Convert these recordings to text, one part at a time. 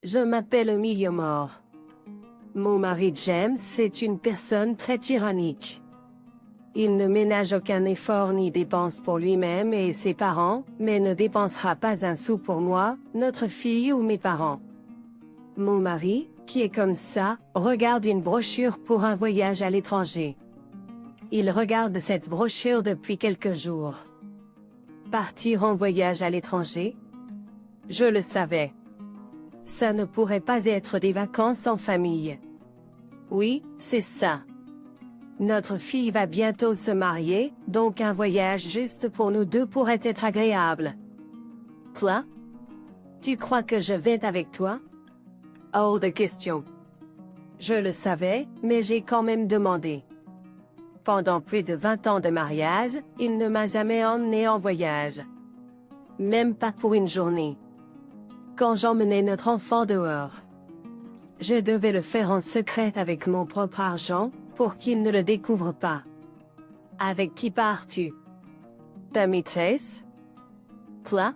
Je m'appelle Mort. Mon mari James est une personne très tyrannique. Il ne ménage aucun effort ni dépense pour lui-même et ses parents, mais ne dépensera pas un sou pour moi, notre fille ou mes parents. Mon mari, qui est comme ça, regarde une brochure pour un voyage à l'étranger. Il regarde cette brochure depuis quelques jours. Partir en voyage à l'étranger? Je le savais. Ça ne pourrait pas être des vacances en famille. Oui, c'est ça. Notre fille va bientôt se marier, donc un voyage juste pour nous deux pourrait être agréable. Toi? Tu crois que je vais avec toi? Hors de question. Je le savais, mais j'ai quand même demandé. Pendant plus de 20 ans de mariage, il ne m'a jamais emmené en voyage. Même pas pour une journée. Quand j'emmenais notre enfant dehors. Je devais le faire en secret avec mon propre argent, pour qu'il ne le découvre pas. Avec qui pars-tu? Ta maîtresse? Toi?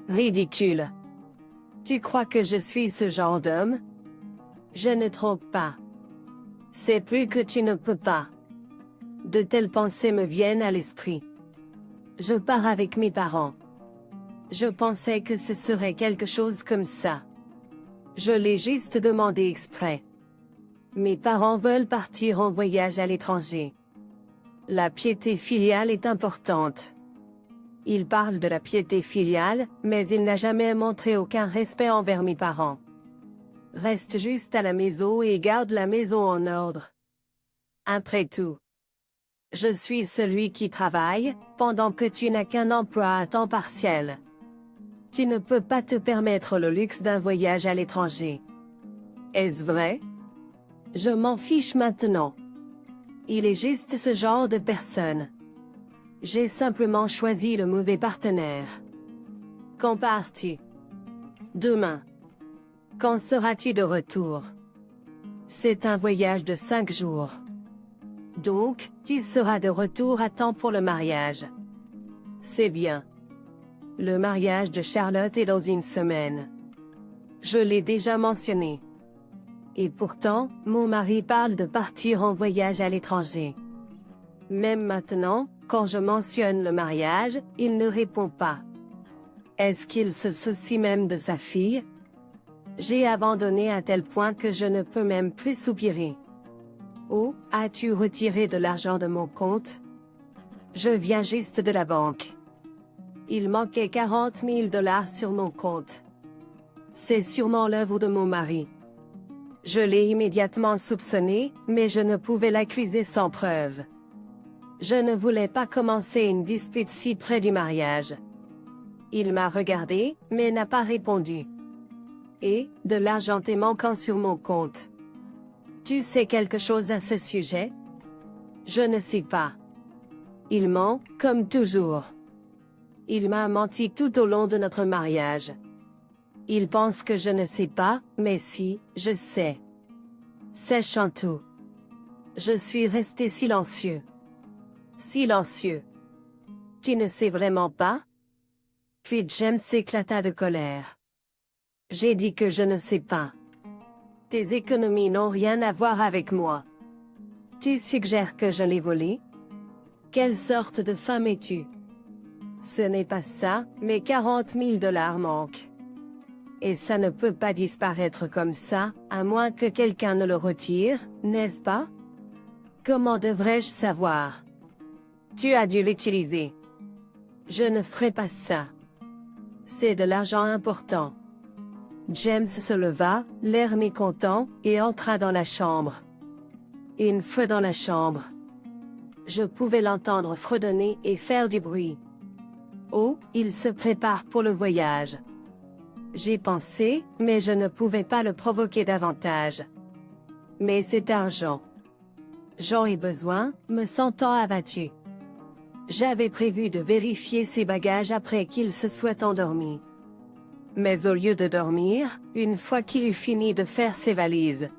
Ridicule. Tu crois que je suis ce genre d'homme? Je ne trompe pas. C'est plus que tu ne peux pas. De telles pensées me viennent à l'esprit. Je pars avec mes parents. Je pensais que ce serait quelque chose comme ça. Je l'ai juste demandé exprès. Mes parents veulent partir en voyage à l'étranger. La piété filiale est importante. Il parle de la piété filiale, mais il n'a jamais montré aucun respect envers mes parents. Reste juste à la maison et garde la maison en ordre. Après tout, je suis celui qui travaille, pendant que tu n'as qu'un emploi à temps partiel. Tu ne peux pas te permettre le luxe d'un voyage à l'étranger. Est-ce vrai? Je m'en fiche maintenant. Il est juste ce genre de personne. J'ai simplement choisi le mauvais partenaire. Quand pars-tu? Demain. Quand seras-tu de retour? C'est un voyage de 5 jours. Donc, tu seras de retour à temps pour le mariage. C'est bien. Le mariage de Charlotte est dans une semaine. Je l'ai déjà mentionné. Et pourtant, mon mari parle de partir en voyage à l'étranger. Même maintenant, quand je mentionne le mariage, il ne répond pas. Est-ce qu'il se soucie même de sa fille? J'ai abandonné à tel point que je ne peux même plus soupirer. Oh, as-tu retiré de l'argent de mon compte? Je viens juste de la banque. Il manquait 40 000 $ sur mon compte. C'est sûrement l'œuvre de mon mari. Je l'ai immédiatement soupçonné, mais je ne pouvais l'accuser sans preuve. Je ne voulais pas commencer une dispute si près du mariage. Il m'a regardé, mais n'a pas répondu. Et, de l'argent est manquant sur mon compte. Tu sais quelque chose à ce sujet? Je ne sais pas. Il ment, comme toujours. Il m'a menti tout au long de notre mariage. Il pense que je ne sais pas, mais si, je sais. Sachant tout. Je suis resté silencieux. Silencieux. Tu ne sais vraiment pas? Puis James s'éclata de colère. J'ai dit que je ne sais pas. Tes économies n'ont rien à voir avec moi. Tu suggères que je l'ai volé? Quelle sorte de femme es-tu? Ce n'est pas ça, mais 40 000 $ manquent. Et ça ne peut pas disparaître comme ça, à moins que quelqu'un ne le retire, n'est-ce pas? Comment devrais-je savoir? Tu as dû l'utiliser. Je ne ferai pas ça. C'est de l'argent important. James se leva, l'air mécontent, et entra dans la chambre. Une fois dans la chambre, je pouvais l'entendre fredonner et faire du bruit. Oh, il se prépare pour le voyage. J'ai pensé, mais je ne pouvais pas le provoquer davantage. Mais c'est argent. J'en ai besoin, me sentant abattu. J'avais prévu de vérifier ses bagages après qu'il se soit endormi. Mais au lieu de dormir, une fois qu'il eut fini de faire ses valises,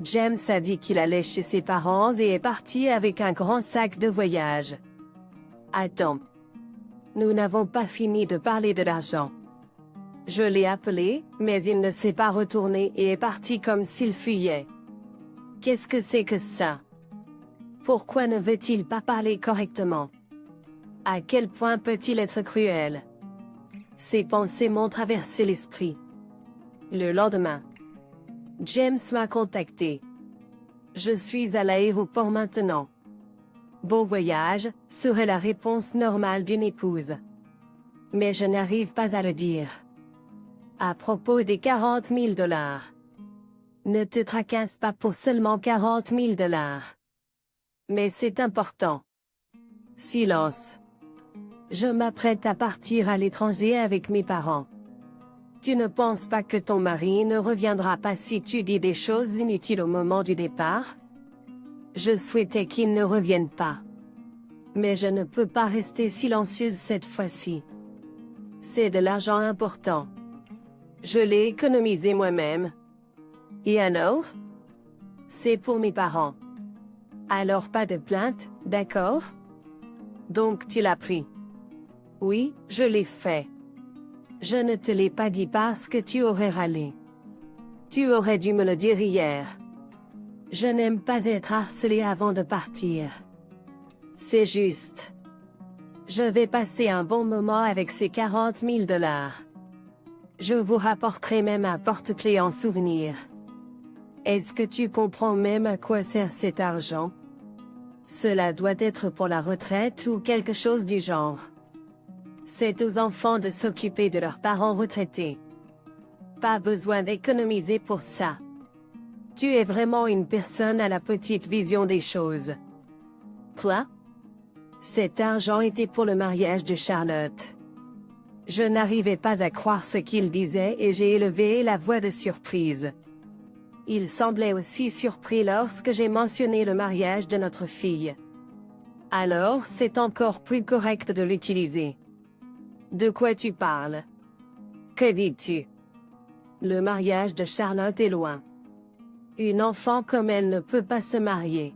James a dit qu'il allait chez ses parents et est parti avec un grand sac de voyage. Attends. Nous n'avons pas fini de parler de l'argent. Je l'ai appelé, mais il ne s'est pas retourné et est parti comme s'il fuyait. Qu'est-ce que c'est que ça? Pourquoi ne veut-il pas parler correctement? À quel point peut-il être cruel? Ces pensées m'ont traversé l'esprit. Le lendemain, James m'a contacté. Je suis à l'aéroport maintenant. Bon voyage, serait la réponse normale d'une épouse. Mais je n'arrive pas à le dire. À propos des 40 000 $. Ne te tracasse pas pour seulement 40 000 $. Mais c'est important. Silence. Je m'apprête à partir à l'étranger avec mes parents. Tu ne penses pas que ton mari ne reviendra pas si tu dis des choses inutiles au moment du départ? Je souhaitais qu'il ne revienne pas. Mais je ne peux pas rester silencieuse cette fois-ci. C'est de l'argent important. Je l'ai économisé moi-même. Et un autre? C'est pour mes parents. Alors pas de plainte, d'accord? Donc tu l'as pris. Oui, je l'ai fait. Je ne te l'ai pas dit parce que tu aurais râlé. Tu aurais dû me le dire hier. Je n'aime pas être harcelée avant de partir. C'est juste. Je vais passer un bon moment avec ces 40 000 $. Je vous rapporterai même un porte-clés en souvenir. Est-ce que tu comprends même à quoi sert cet argent? Cela doit être pour la retraite ou quelque chose du genre. C'est aux enfants de s'occuper de leurs parents retraités. Pas besoin d'économiser pour ça. Tu es vraiment une personne à la petite vision des choses. Toi? Cet argent était pour le mariage de Charlotte. Je n'arrivais pas à croire ce qu'il disait et j'ai élevé la voix de surprise. Il semblait aussi surpris lorsque j'ai mentionné le mariage de notre fille. Alors, c'est encore plus correct de l'utiliser. De quoi tu parles? Que dis-tu? Le mariage de Charlotte est loin. Une enfant comme elle ne peut pas se marier.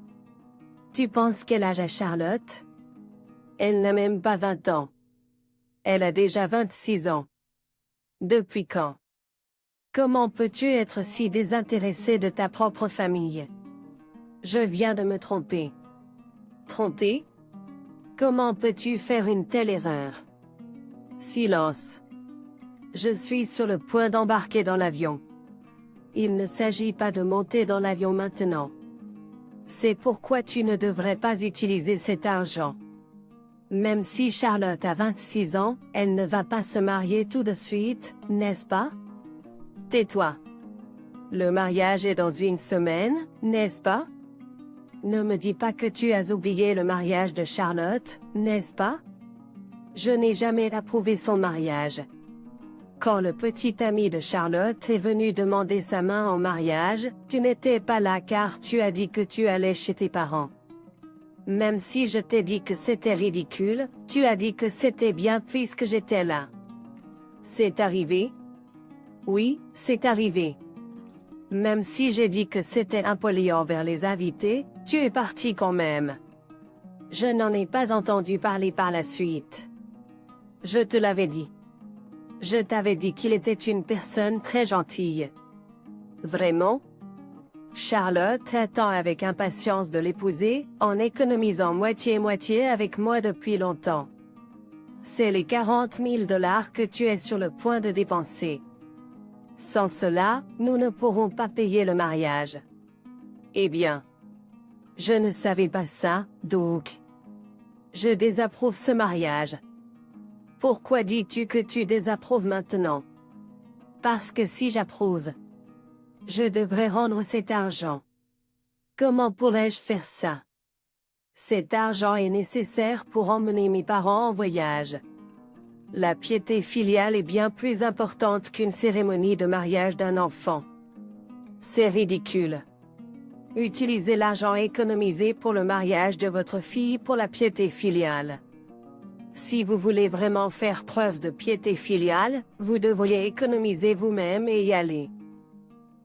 Tu penses quel âge a Charlotte? Elle n'a même pas 20 ans. Elle a déjà 26 ans. Depuis quand? Comment peux-tu être si désintéressé de ta propre famille? Je viens de me tromper. Tromper? Comment peux-tu faire une telle erreur? Silence. Je suis sur le point d'embarquer dans l'avion. Il ne s'agit pas de monter dans l'avion maintenant. C'est pourquoi tu ne devrais pas utiliser cet argent. Même si Charlotte a 26 ans, elle ne va pas se marier tout de suite, n'est-ce pas? Tais-toi. Le mariage est dans une semaine, n'est-ce pas? Ne me dis pas que tu as oublié le mariage de Charlotte, n'est-ce pas? Je n'ai jamais approuvé son mariage. Quand le petit ami de Charlotte est venu demander sa main en mariage, tu n'étais pas là car tu as dit que tu allais chez tes parents. Même si je t'ai dit que c'était ridicule, tu as dit que c'était bien puisque j'étais là. C'est arrivé? Oui, c'est arrivé. Même si j'ai dit que c'était impoli envers les invités, tu es parti quand même. Je n'en ai pas entendu parler par la suite. Je te l'avais dit. Je t'avais dit qu'il était une personne très gentille. Vraiment? Charlotte attend avec impatience de l'épouser, en économisant moitié-moitié avec moi depuis longtemps. C'est les 40 000 $ que tu es sur le point de dépenser. Sans cela, nous ne pourrons pas payer le mariage. Eh bien. Je ne savais pas ça, donc. Je désapprouve ce mariage. Pourquoi dis-tu que tu désapprouves maintenant? Parce que si j'approuve, je devrais rendre cet argent. Comment pourrais-je faire ça? Cet argent est nécessaire pour emmener mes parents en voyage. La piété filiale est bien plus importante qu'une cérémonie de mariage d'un enfant. C'est ridicule. Utilisez l'argent économisé pour le mariage de votre fille pour la piété filiale. Si vous voulez vraiment faire preuve de piété filiale, vous devriez économiser vous-même et y aller.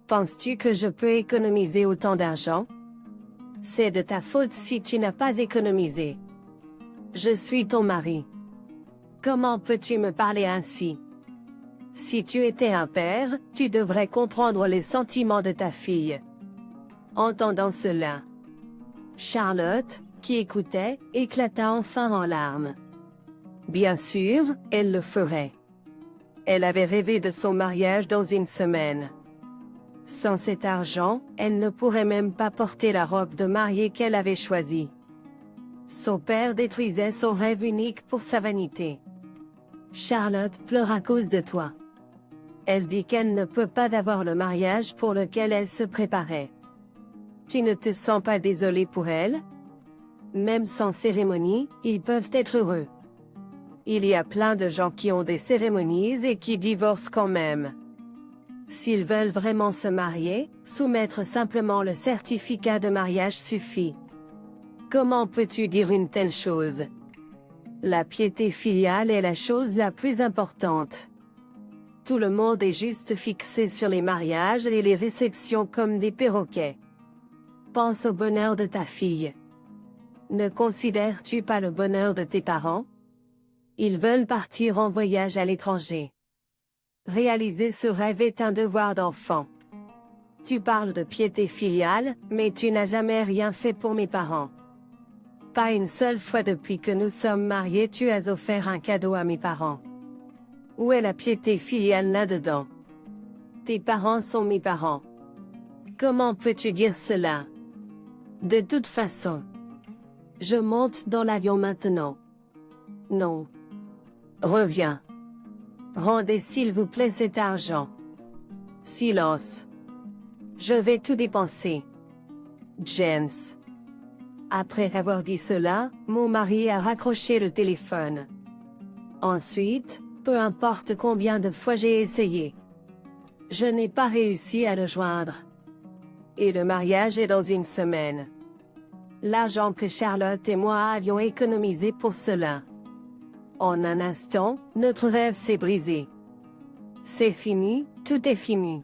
Penses-tu que je peux économiser autant d'argent? C'est de ta faute si tu n'as pas économisé. Je suis ton mari. Comment peux-tu me parler ainsi? Si tu étais un père, tu devrais comprendre les sentiments de ta fille. Entendant cela, Charlotte, qui écoutait, éclata enfin en larmes. Bien sûr, elle le ferait. Elle avait rêvé de son mariage dans une semaine. Sans cet argent, elle ne pourrait même pas porter la robe de mariée qu'elle avait choisie. Son père détruisait son rêve unique pour sa vanité. Charlotte pleure à cause de toi. Elle dit qu'elle ne peut pas avoir le mariage pour lequel elle se préparait. Tu ne te sens pas désolé pour elle? Même sans cérémonie, ils peuvent être heureux. Il y a plein de gens qui ont des cérémonies et qui divorcent quand même. S'ils veulent vraiment se marier, soumettre simplement le certificat de mariage suffit. Comment peux-tu dire une telle chose? La piété filiale est la chose la plus importante. Tout le monde est juste fixé sur les mariages et les réceptions comme des perroquets. Pense au bonheur de ta fille. Ne considères-tu pas le bonheur de tes parents? Ils veulent partir en voyage à l'étranger. Réaliser ce rêve est un devoir d'enfant. Tu parles de piété filiale, mais tu n'as jamais rien fait pour mes parents. Pas une seule fois depuis que nous sommes mariés tu as offert un cadeau à mes parents. Où est la piété filiale là-dedans? Tes parents sont mes parents. Comment peux-tu dire cela? De toute façon, je monte dans l'avion maintenant. Non. Reviens. Rendez s'il vous plaît cet argent. Silence. Je vais tout dépenser. Jens. Après avoir dit cela, mon mari a raccroché le téléphone. Ensuite, peu importe combien de fois j'ai essayé, je n'ai pas réussi à le joindre. Et le mariage est dans une semaine. L'argent que Charlotte et moi avions économisé pour cela. En un instant, notre rêve s'est brisé. C'est fini, tout est fini.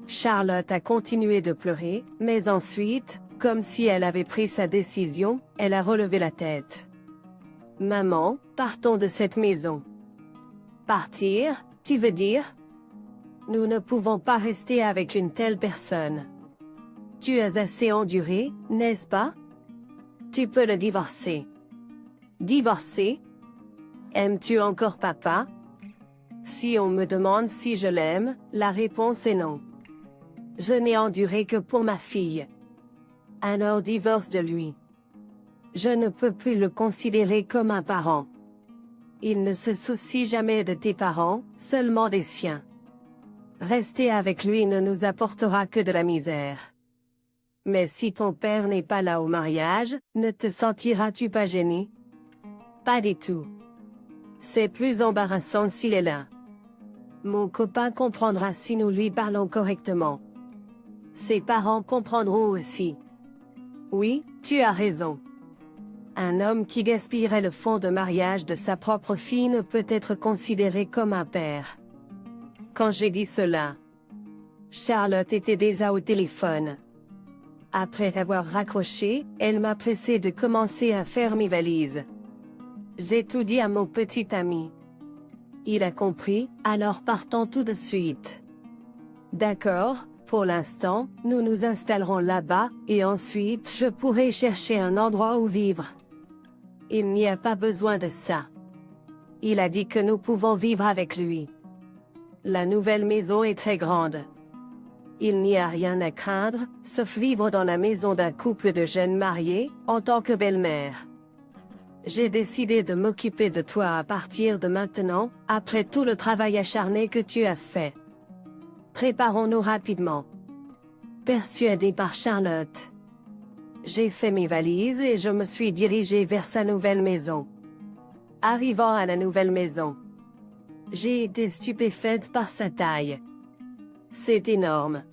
Charlotte a continué de pleurer, mais ensuite, comme si elle avait pris sa décision, elle a relevé la tête. Maman, partons de cette maison. Partir, tu veux dire? Nous ne pouvons pas rester avec une telle personne. Tu as assez enduré, n'est-ce pas? Tu peux le divorcer. Divorcer? Aimes-tu encore papa? Si on me demande si je l'aime, la réponse est non. Je n'ai enduré que pour ma fille. Alors divorce de lui. Je ne peux plus le considérer comme un parent. Il ne se soucie jamais de tes parents, seulement des siens. Rester avec lui ne nous apportera que de la misère. Mais si ton père n'est pas là au mariage, ne te sentiras-tu pas gêné? Pas du tout. C'est plus embarrassant s'il est là. Mon copain comprendra si nous lui parlons correctement. Ses parents comprendront aussi. Oui, tu as raison. Un homme qui gaspillerait le fonds de mariage de sa propre fille ne peut être considéré comme un père. Quand j'ai dit cela, Charlotte était déjà au téléphone. Après avoir raccroché, elle m'a pressé de commencer à faire mes valises. J'ai tout dit à mon petit ami. Il a compris, alors partons tout de suite. D'accord, pour l'instant, nous nous installerons là-bas, et ensuite je pourrai chercher un endroit où vivre. Il n'y a pas besoin de ça. Il a dit que nous pouvons vivre avec lui. La nouvelle maison est très grande. Il n'y a rien à craindre, sauf vivre dans la maison d'un couple de jeunes mariés, en tant que belle-mère. J'ai décidé de m'occuper de toi à partir de maintenant, après tout le travail acharné que tu as fait. Préparons-nous rapidement. Persuadée par Charlotte, j'ai fait mes valises et je me suis dirigée vers sa nouvelle maison. Arrivant à la nouvelle maison, j'ai été stupéfaite par sa taille. C'est énorme.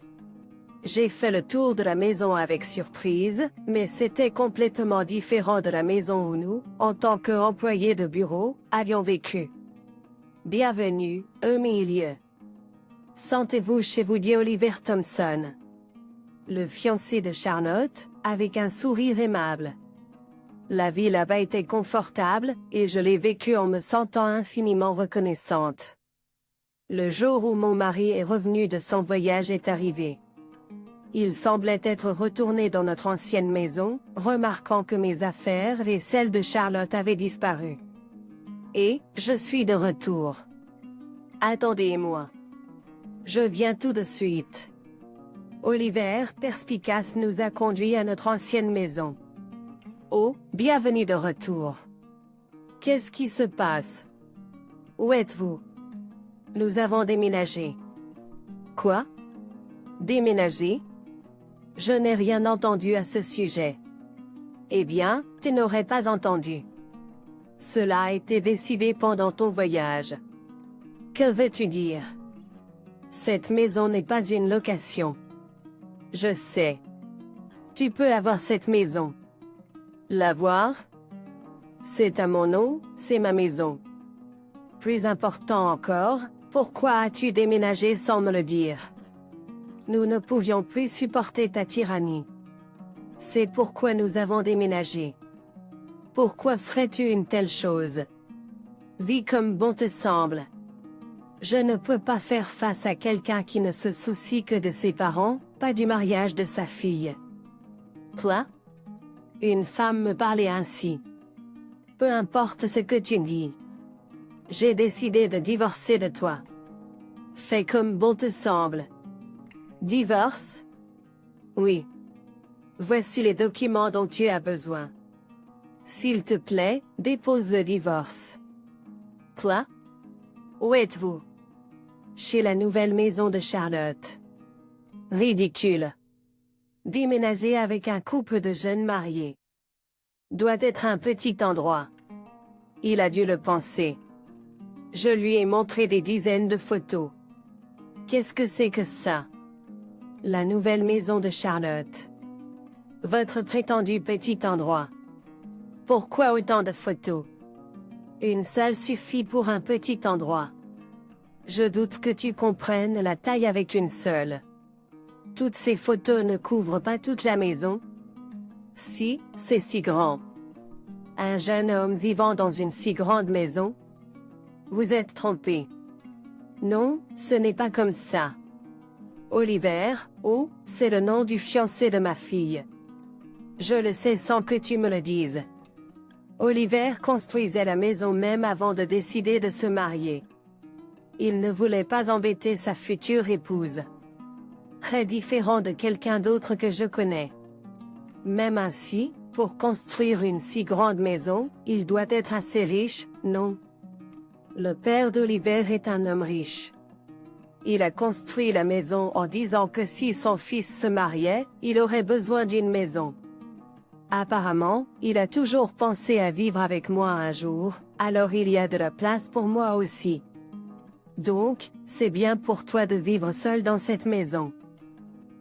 J'ai fait le tour de la maison avec surprise, mais c'était complètement différent de la maison où nous, en tant qu'employés de bureau, avions vécu. Bienvenue, au milieu. Sentez-vous chez vous, dit Oliver Thompson, le fiancé de Charlotte, avec un sourire aimable. La vie là-bas était confortable, et je l'ai vécue en me sentant infiniment reconnaissante. Le jour où mon mari est revenu de son voyage est arrivé. Il semblait être retourné dans notre ancienne maison, remarquant que mes affaires et celles de Charlotte avaient disparu. Et, je suis de retour. Attendez-moi. Je viens tout de suite. Oliver, perspicace, nous a conduits à notre ancienne maison. Oh, bienvenue de retour. Qu'est-ce qui se passe? Où êtes-vous? Nous avons déménagé. Quoi? Déménagé? Je n'ai rien entendu à ce sujet. Eh bien, tu n'aurais pas entendu. Cela a été décidé pendant ton voyage. Que veux-tu dire? Cette maison n'est pas une location. Je sais. Tu peux avoir cette maison. L'avoir? C'est à mon nom, c'est ma maison. Plus important encore, pourquoi as-tu déménagé sans me le dire? Nous ne pouvions plus supporter ta tyrannie. C'est pourquoi nous avons déménagé. Pourquoi ferais-tu une telle chose? Vis comme bon te semble. Je ne peux pas faire face à quelqu'un qui ne se soucie que de ses parents, pas du mariage de sa fille. Toi? Une femme me parlait ainsi. Peu importe ce que tu dis. J'ai décidé de divorcer de toi. Fais comme bon te semble. Divorce? Oui. Voici les documents dont tu as besoin. S'il te plaît, dépose le divorce. Toi? Où êtes-vous? Chez la nouvelle maison de Charlotte. Ridicule. Déménager avec un couple de jeunes mariés. Doit être un petit endroit. Il a dû le penser. Je lui ai montré des dizaines de photos. Qu'est-ce que c'est que ça? La nouvelle maison de Charlotte. Votre prétendu petit endroit. Pourquoi autant de photos? Une seule suffit pour un petit endroit. Je doute que tu comprennes la taille avec une seule. Toutes ces photos ne couvrent pas toute la maison. Si, c'est si grand. Un jeune homme vivant dans une si grande maison? Vous êtes trompé. Non, ce n'est pas comme ça. Oliver, oh, c'est le nom du fiancé de ma fille. Je le sais sans que tu me le dises. Oliver construisait la maison même avant de décider de se marier. Il ne voulait pas embêter sa future épouse. Très différent de quelqu'un d'autre que je connais. Même ainsi, pour construire une si grande maison, il doit être assez riche, non? Le père d'Oliver est un homme riche. Il a construit la maison en disant que si son fils se mariait, il aurait besoin d'une maison. Apparemment, il a toujours pensé à vivre avec moi un jour, alors il y a de la place pour moi aussi. Donc, c'est bien pour toi de vivre seul dans cette maison.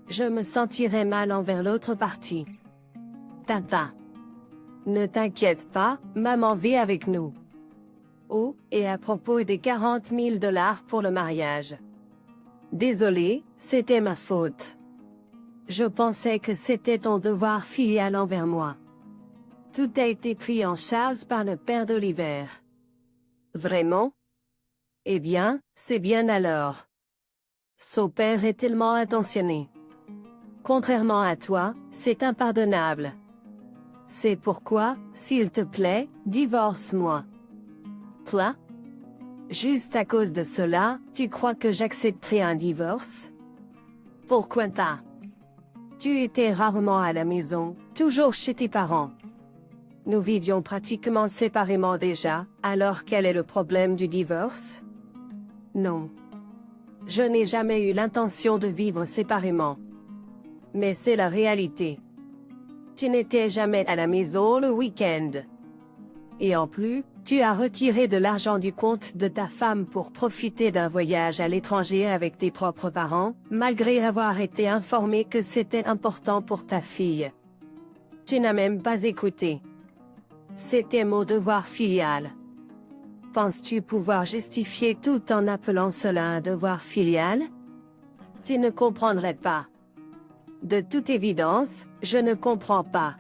Je me sentirais mal envers l'autre partie. Tata. Ne t'inquiète pas, maman vit avec nous. Oh, et à propos des 40 000 $ pour le mariage. Désolé, c'était ma faute. Je pensais que c'était ton devoir filial envers moi. Tout a été pris en charge par le père d'Oliver. Vraiment? Eh bien, c'est bien alors. Son père est tellement attentionné. Contrairement à toi, c'est impardonnable. C'est pourquoi, s'il te plaît, divorce-moi. Toi? Juste à cause de cela, tu crois que j'accepterai un divorce? Pourquoi pas? Tu étais rarement à la maison, toujours chez tes parents. Nous vivions pratiquement séparément déjà, alors quel est le problème du divorce? Non. Je n'ai jamais eu l'intention de vivre séparément. Mais c'est la réalité. Tu n'étais jamais à la maison le week-end. Et en plus, tu as retiré de l'argent du compte de ta femme pour profiter d'un voyage à l'étranger avec tes propres parents, malgré avoir été informé que c'était important pour ta fille. Tu n'as même pas écouté. C'était mon devoir filial. Penses-tu pouvoir justifier tout en appelant cela un devoir filial? Tu ne comprendrais pas. De toute évidence, je ne comprends pas.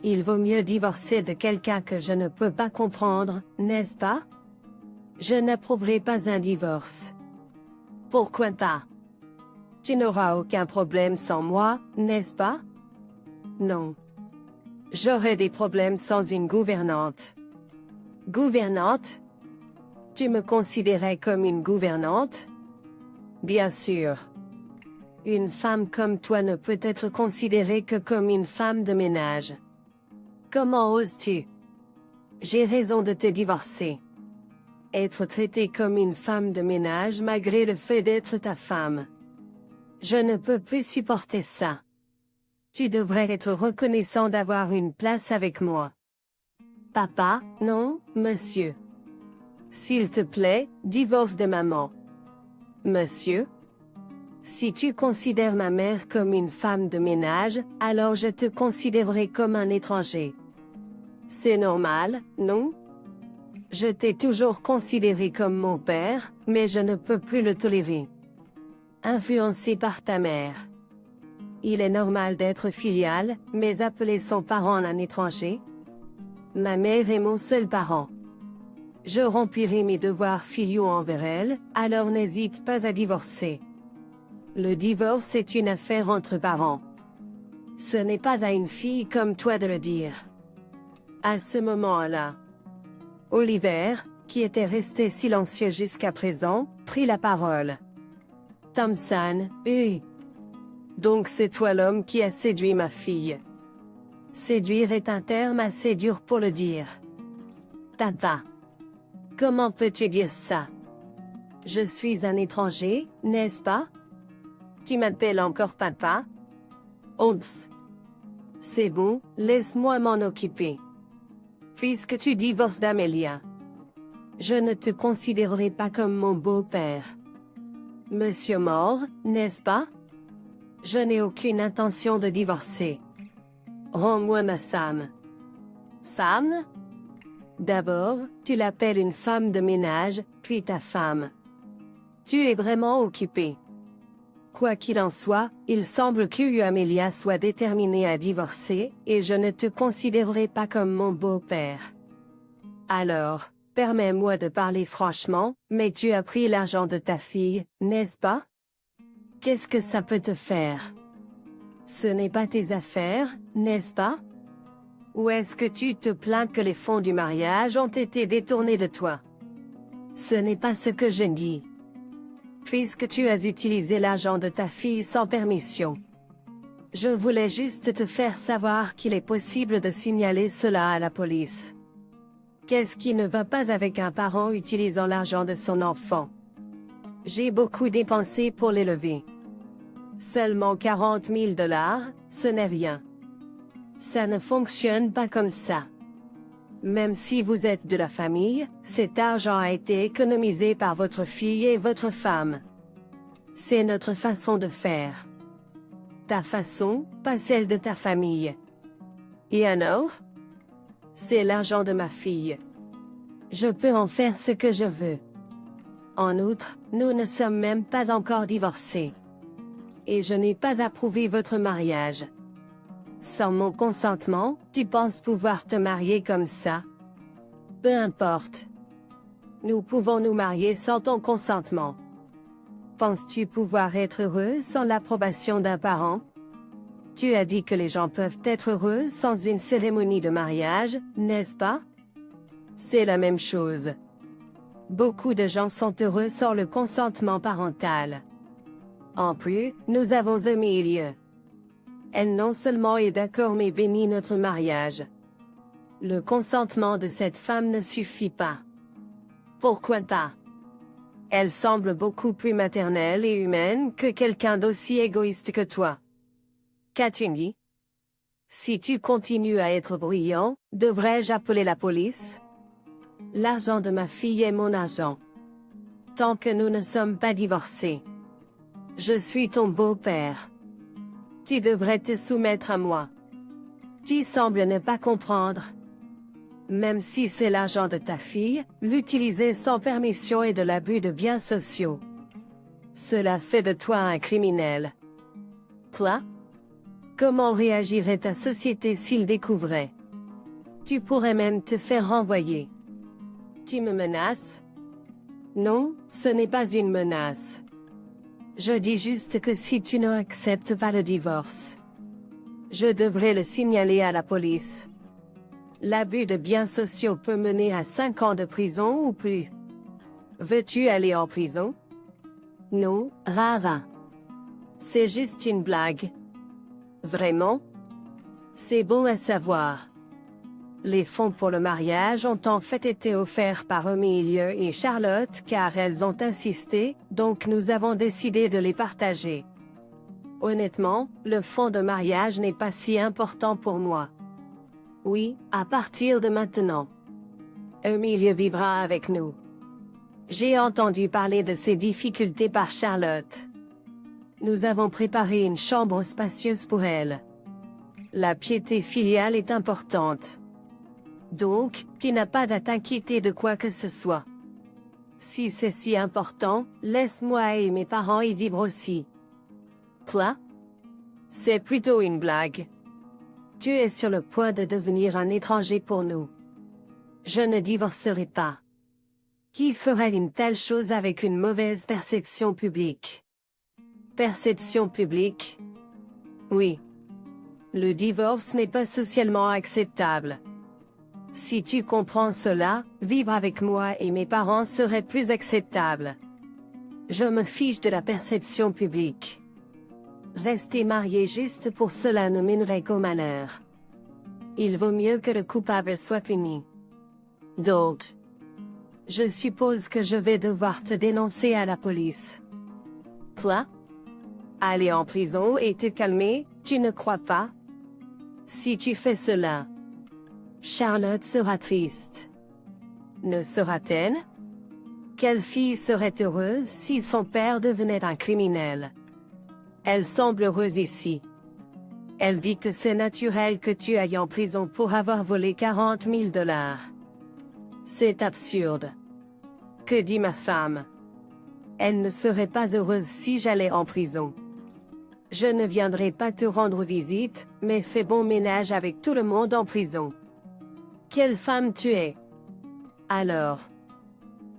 Il vaut mieux divorcer de quelqu'un que je ne peux pas comprendre, n'est-ce pas? Je n'approuverai pas un divorce. Pourquoi pas? Tu n'auras aucun problème sans moi, n'est-ce pas? Non. J'aurais des problèmes sans une gouvernante. Gouvernante? Tu me considérais comme une gouvernante? Bien sûr. Une femme comme toi ne peut être considérée que comme une femme de ménage. Comment oses-tu? J'ai raison de te divorcer. Être traitée comme une femme de ménage malgré le fait d'être ta femme. Je ne peux plus supporter ça. Tu devrais être reconnaissant d'avoir une place avec moi. Papa, non, monsieur. S'il te plaît, divorce de maman. Monsieur? Si tu considères ma mère comme une femme de ménage, alors je te considérerai comme un étranger. C'est normal, non? Je t'ai toujours considéré comme mon père, mais je ne peux plus le tolérer. Influencé par ta mère. Il est normal d'être filial, mais appeler son parent un étranger? Ma mère est mon seul parent. Je remplirai mes devoirs filiaux envers elle, alors n'hésite pas à divorcer. Le divorce est une affaire entre parents. Ce n'est pas à une fille comme toi de le dire. À ce moment-là, Oliver, qui était resté silencieux jusqu'à présent, prit la parole. Thompson, oui. Donc c'est toi l'homme qui a séduit ma fille. Séduire est un terme assez dur pour le dire. Tata. Comment peux-tu dire ça? Je suis un étranger, n'est-ce pas? Tu m'appelles encore papa? Oups. C'est bon, laisse-moi m'en occuper. Puisque tu divorces d'Amelia, je ne te considérerai pas comme mon beau-père. Monsieur mort, n'est-ce pas? Je n'ai aucune intention de divorcer. Rends-moi ma Sam. Sam? D'abord, tu l'appelles une femme de ménage, puis ta femme. Tu es vraiment occupé. Quoi qu'il en soit, il semble que Amelia soit déterminée à divorcer, et je ne te considérerai pas comme mon beau-père. Alors, permets-moi de parler franchement, mais tu as pris l'argent de ta fille, n'est-ce pas? Qu'est-ce que ça peut te faire? Ce n'est pas tes affaires, n'est-ce pas? Ou est-ce que tu te plains que les fonds du mariage ont été détournés de toi? Ce n'est pas ce que je dis. Puisque tu as utilisé l'argent de ta fille sans permission. Je voulais juste te faire savoir qu'il est possible de signaler cela à la police. Qu'est-ce qui ne va pas avec un parent utilisant l'argent de son enfant? J'ai beaucoup dépensé pour l'élever. Seulement 40 000 $, ce n'est rien. Ça ne fonctionne pas comme ça. Même si vous êtes de la famille, cet argent a été économisé par votre fille et votre femme. C'est notre façon de faire. Ta façon, pas celle de ta famille. Et alors? C'est l'argent de ma fille. Je peux en faire ce que je veux. En outre, nous ne sommes même pas encore divorcés. Et je n'ai pas approuvé votre mariage. Sans mon consentement, tu penses pouvoir te marier comme ça? Peu importe. Nous pouvons nous marier sans ton consentement. Penses-tu pouvoir être heureux sans l'approbation d'un parent? Tu as dit que les gens peuvent être heureux sans une cérémonie de mariage, n'est-ce pas? C'est la même chose. Beaucoup de gens sont heureux sans le consentement parental. En plus, nous avons Amelia. Elle non seulement est d'accord mais bénit notre mariage. Le consentement de cette femme ne suffit pas. Pourquoi pas? Elle semble beaucoup plus maternelle et humaine que quelqu'un d'aussi égoïste que toi. Qu'as-tu dit? Si tu continues à être bruyant, devrais-je appeler la police? L'argent de ma fille est mon argent. Tant que nous ne sommes pas divorcés. Je suis ton beau-père. Tu devrais te soumettre à moi. Tu sembles ne pas comprendre. Même si c'est l'argent de ta fille, l'utiliser sans permission est de l'abus de biens sociaux. Cela fait de toi un criminel. Toi? Comment réagirait ta société s'il découvrait? Tu pourrais même te faire renvoyer. Tu me menaces? Non, ce n'est pas une menace. Je dis juste que si tu n'acceptes pas le divorce, je devrais le signaler à la police. L'abus de biens sociaux peut mener à 5 ans de prison ou plus. Veux-tu aller en prison? Non, Rara. C'est juste une blague. Vraiment? C'est bon à savoir. Les fonds pour le mariage ont en fait été offerts par Amélie et Charlotte car elles ont insisté, donc nous avons décidé de les partager. Honnêtement, le fonds de mariage n'est pas si important pour moi. Oui, à partir de maintenant. Amélie vivra avec nous. J'ai entendu parler de ses difficultés par Charlotte. Nous avons préparé une chambre spacieuse pour elle. La piété filiale est importante. Donc, tu n'as pas à t'inquiéter de quoi que ce soit. Si c'est si important, laisse-moi et mes parents y vivre aussi. Quoi? C'est plutôt une blague. Tu es sur le point de devenir un étranger pour nous. Je ne divorcerai pas. Qui ferait une telle chose avec une mauvaise perception publique? Perception publique? Oui. Le divorce n'est pas socialement acceptable. Si tu comprends cela, vivre avec moi et mes parents serait plus acceptable. Je me fiche de la perception publique. Rester marié juste pour cela ne mènerait qu'au malheur. Il vaut mieux que le coupable soit puni. Donc, je suppose que je vais devoir te dénoncer à la police. Toi? Aller en prison et te calmer, tu ne crois pas? Si tu fais cela, Charlotte sera triste. Ne sera-t-elle? Quelle fille serait heureuse si son père devenait un criminel? Elle semble heureuse ici. Elle dit que c'est naturel que tu ailles en prison pour avoir volé 40 000 $. C'est absurde. Que dit ma femme? Elle ne serait pas heureuse si j'allais en prison. Je ne viendrai pas te rendre visite, mais fais bon ménage avec tout le monde en prison. Quelle femme tu es? Alors,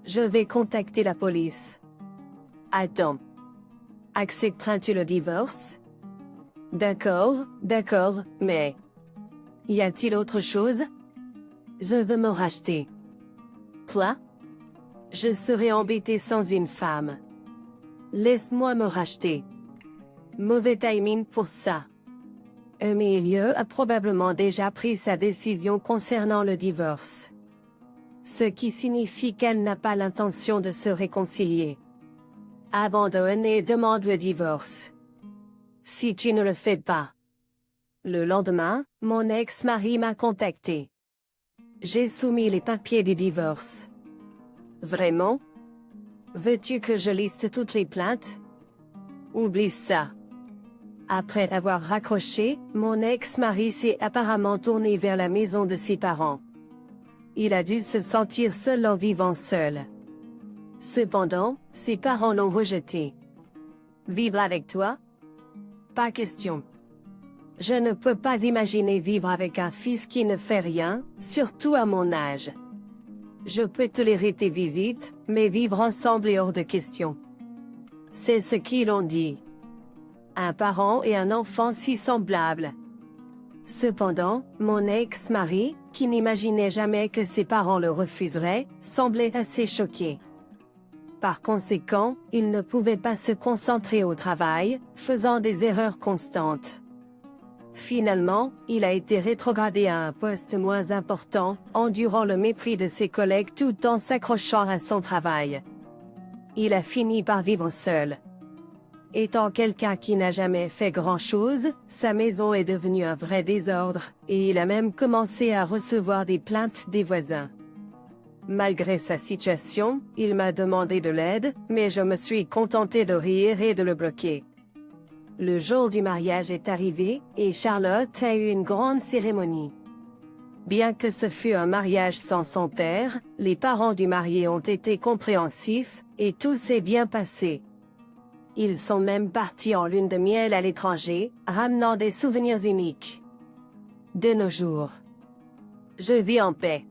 je vais contacter la police. Attends. Accepteras-tu le divorce? D'accord, mais... Y a-t-il autre chose? Je veux me racheter. Toi? Je serais embêté sans une femme. Laisse-moi me racheter. Mauvais timing pour ça. Amélie a probablement déjà pris sa décision concernant le divorce. Ce qui signifie qu'elle n'a pas l'intention de se réconcilier. Abandonne et demande le divorce. Si tu ne le fais pas. Le lendemain, mon ex-mari m'a contacté. J'ai soumis les papiers du divorce. Vraiment? Veux-tu que je liste toutes les plaintes? Oublie ça. Après avoir raccroché, mon ex-mari s'est apparemment tourné vers la maison de ses parents. Il a dû se sentir seul en vivant seul. Cependant, ses parents l'ont rejeté. Vivre avec toi? Pas question. Je ne peux pas imaginer vivre avec un fils qui ne fait rien, surtout à mon âge. Je peux tolérer tes visites, mais vivre ensemble est hors de question. C'est ce qu'ils ont dit. Un parent et un enfant si semblables. Cependant, mon ex-mari, qui n'imaginait jamais que ses parents le refuseraient, semblait assez choqué. Par conséquent, il ne pouvait pas se concentrer au travail, faisant des erreurs constantes. Finalement, il a été rétrogradé à un poste moins important, endurant le mépris de ses collègues tout en s'accrochant à son travail. Il a fini par vivre seul. Étant quelqu'un qui n'a jamais fait grand-chose, sa maison est devenue un vrai désordre, et il a même commencé à recevoir des plaintes des voisins. Malgré sa situation, il m'a demandé de l'aide, mais je me suis contenté de rire et de le bloquer. Le jour du mariage est arrivé, et Charlotte a eu une grande cérémonie. Bien que ce fût un mariage sans son père, les parents du marié ont été compréhensifs, et tout s'est bien passé. Ils sont même partis en lune de miel à l'étranger, ramenant des souvenirs uniques. De nos jours, je vis en paix.